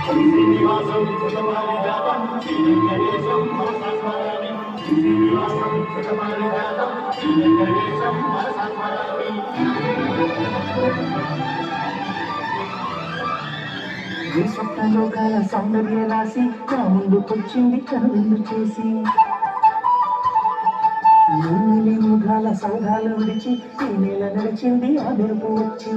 శ్రీనివాసం సుఖమారిజాతం శ్రీగణేశం మనసాస్మరామి శ్రీనివాసం సుఖమారిజాతం శ్రీగణేశం మనసాస్మరామి ఈ స్వప్నలోకాల సౌందర్య రాశి నా ముందుకొచ్చింది కనువిందు చేసి నీలి ముఖాల సౌధాలు విడిచి ఈ నేల నడిచింది ఆ మెరుపు వచ్చి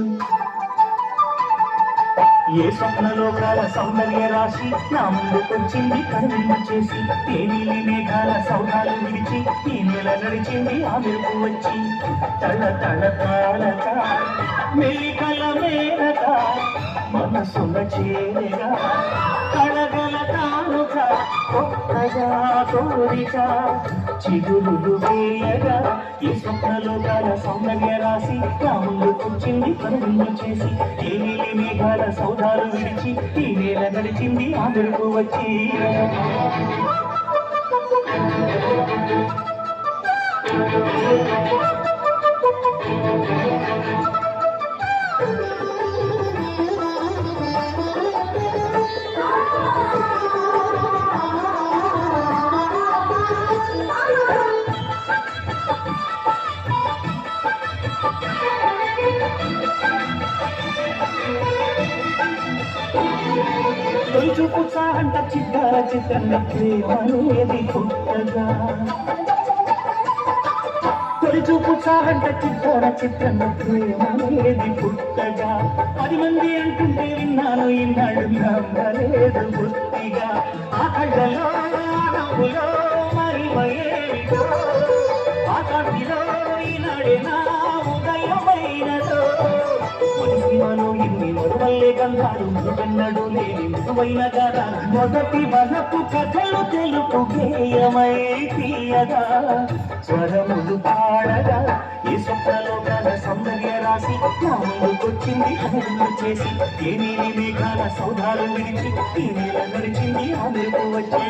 ఏ స్వప్నలోకాల సౌందర్య రాశి నా ముందుకొచ్చింది కనువిందు చేసి ఏ నీలి మేఘాల సౌధాలు విడిచి ఈ నేల నడిచింది ఆ మెరుపు వచ్చి తళ తళ తాళక మెలికల మేరక మనసుల చేరగా కళగల తానుక ఒక్కగా కోరిక చిగురులు వేయగా ఈ స్వప్నలోకాల సౌందర్య రాశి నా ముందుకొచ్చింది కనువిందు చేసి ఏ నీలి మేఘాల సౌధాలు విడిచి ఈ నేల నడిచింది ఆ మెరుపు వచ్చి తొలిచూపు చాంట చిత్తార చిత్రన్న ప్రేమనేది పుట్టగా తొలిచూపు చాంట చిత్తార చిత్రన్న ప్రేమనేది పుట్టగా 10 మంది అంటుంటే విన్నాను ఈనాడు నమ్మలేదు బుద్ధిగా ఆ కళ్ళలో నవ్వులో మరి మయేమిటో ఆ కాంతిలో ఈనాడే నా ఉదయమైనదో మనలో ఇన్ని మరువల్లే గంధాలు మరువెన్నడు లేని మృదువైన గాథలు మొదటి వనపు కథలు తెలుపు గేయమై తీయగా స్వరములు పాడగా ఈ స్వప్నలోకాల సౌందర్య రాశి నా ముందుకొచ్చింది కనువిందు చేసి ఏ నీలి మేఘాల సౌధాలు విడిచి ఈ నేల నడిచింది ఆ మెరుపు వచ్చి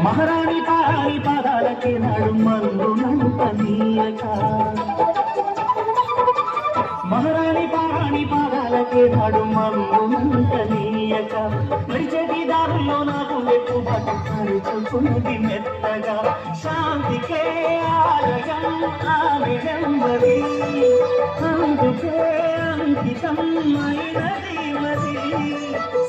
మహారాణి పారాణి పాదాలకే నాడు మందునంతనీయక మహారాణి పారాణి పాదాలకే నాడు మందునంతనీయక నడిచేటి దారుల్లో నాకు ఎక్కువ పట్టుకున్నది మెత్తగా శాంతికే ఆలయం ఆమె నెమ్మది అందుకే అంకితం అయినది మరి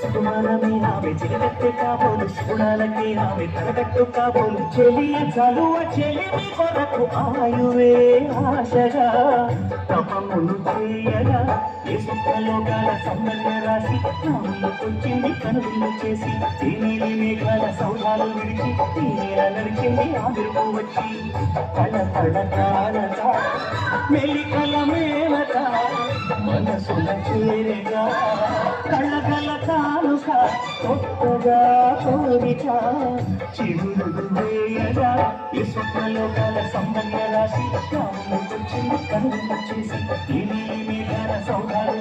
సుకుమారమే ఆమె చిరగట్టు కాబోలు సుగుణాలకే ఆమె తరగట్టు కాబోలు చెలియ చలువ చెలిమి కొరకు ఆయువే ఆశగా తపములు చేయగా ఏ స్వప్నలోకాల సౌందర్య రాశి నా ముందుకొచ్చింది కనువిందు చేసి ఈ నీలి మేఘాల సౌధాలు విడిచి ఈ నేల నడిచింది ఆ మెరుపు వచ్చి కళ కళ కాలక మెలికల మేలక మనసుల చేరగా కళ్ళగల కానుక కొత్తగా కోరిక చిగురులు వేయగా ఈ స్వప్నలోకాల సౌందర్య రాశి నా ముందుకొచ్చింది కనువిందు చేసి ఈ నీలి మేఘాల సౌధాలు